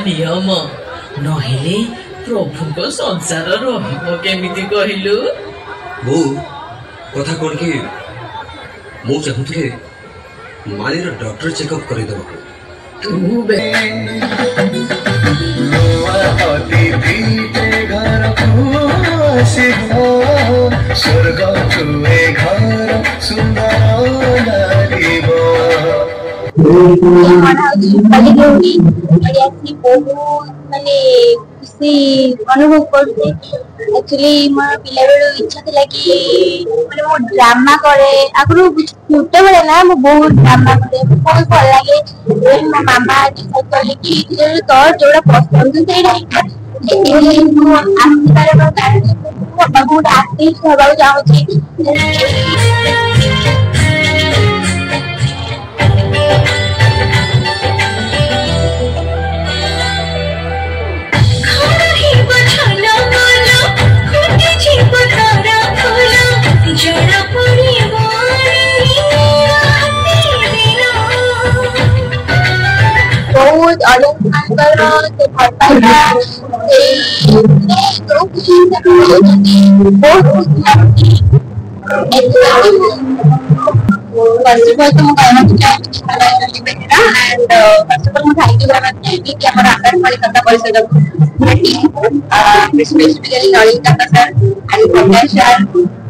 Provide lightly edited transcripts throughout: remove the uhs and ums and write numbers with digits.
नियम नहेले प्रभु को संसार रमिति कहलु बो कथा कौन कि मु चाहूले मालीर डॉक्टर चेकअप कर स्वर्ग छुए घर सुंदर माने खुशी अनुभव करते एक्चुअली मोर पिला बेलू इच्छा थिला कि माने मो ड्रामा करे आगु छोटे बेले ना मो बहुत ड्रामा करे बहुत भल लागे मो मामा डिसाइड करले कि तो जोड़ा पसंद सेटा बहुत आर्टिस्ट हवा चाहूँ बहुत ऑडियंस से भरपाईटा बहुत फर्स्ट ऑफ ऑल तो मुझे एंड फर्स्ट ऑफ ऑल मुझे थैंक यू करना चाहिए कि हमारा आकाशवाणी कथा परिषद specifically Nalin Kaka sir and Prakash sir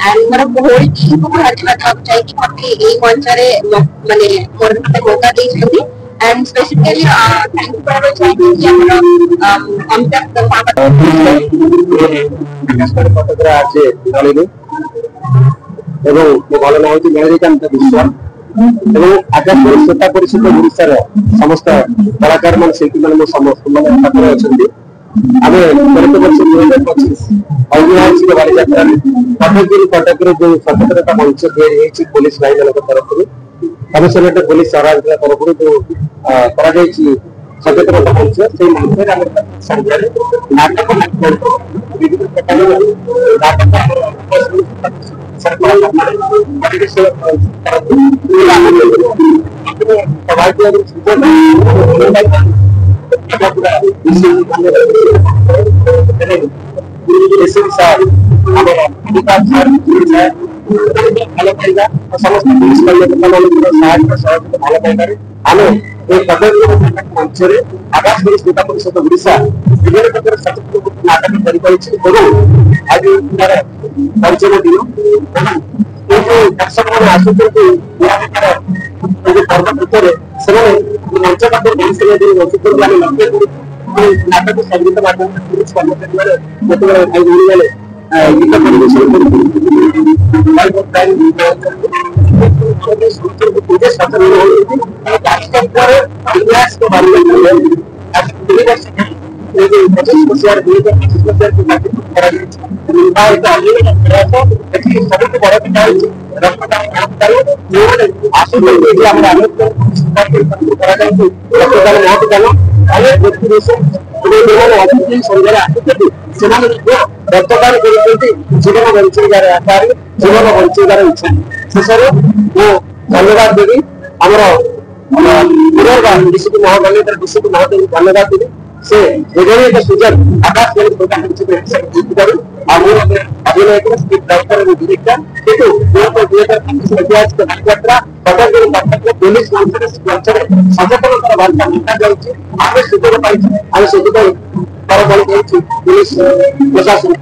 and more whole team को धन्यवाद देना चाहिए कि मते ए मंच रे माने मोर मौका देइछथि and specifically thank you for joining कि हमरा अमिताभ फटोग्रा আছে নলিনী এবং ভালো নাম হচ্ছে মেহেরিকান্ত বিশ্বাস এবং আকাশ পরিষদ পরিষদ ওড়িশার সমস্ত কলাকার মানে শিল্পী মানে সমস্ত মানে পাত্র অଛନ୍ତି ଆମେ ଚଳିତ ବର୍ଷ 2025 ଐତିହାସିକ ବାଲିଯାତ୍ରା କଟକରେ ଯୋଉ ସ୍ୱତନ୍ତ୍ରତା ମଞ୍ଚ ତିଆରି ହେଇଛି ପୋଲିସ ଭାଇମାନଙ୍କ ତରଫରୁ କମିଶନରେଟ ପୋଲିସ ସହରାଞ୍ଚଳ ତରଫରୁ ଯୋଉ କରାଯାଇଛି ସଚେତନ ମଞ୍ଚ ସେଇ ମଞ୍ଚରେ ଆମେ ସଂଖ୍ୟାରେ ନାଟକ ବିଭିନ୍ନ ପ୍ରକାର समस्त पुलिस मंचरे आकाश जिला परिषद ओडिशा विभिन्न प्रकार सचेतन नाटक कर आज परिचय दिन दर्शक मैंने आसुच्च पर्व भितर से मंच पाखे नाटक संगीत माध्यम पुलिस कर्मचारी भाई भूमि मैंने गीत परिवेशन इतिहास को सबुठ बड़ पिता रक्तदान जीवन बचार जीवन बचार इच्छा शेष धन्यवाद देवी आमर डीसीपी महोदय डीसीपी महोदय धन्यवाद देवी से एक सुजन आकाश अभिनय डायरेक्टर किंतु 2025 ऐतिहासिक बालियात्रा कटक पुलिस सचेतनता वार्ता लिखा जाए सुযোগ पाई सुযোग पुलिस प्रशासन।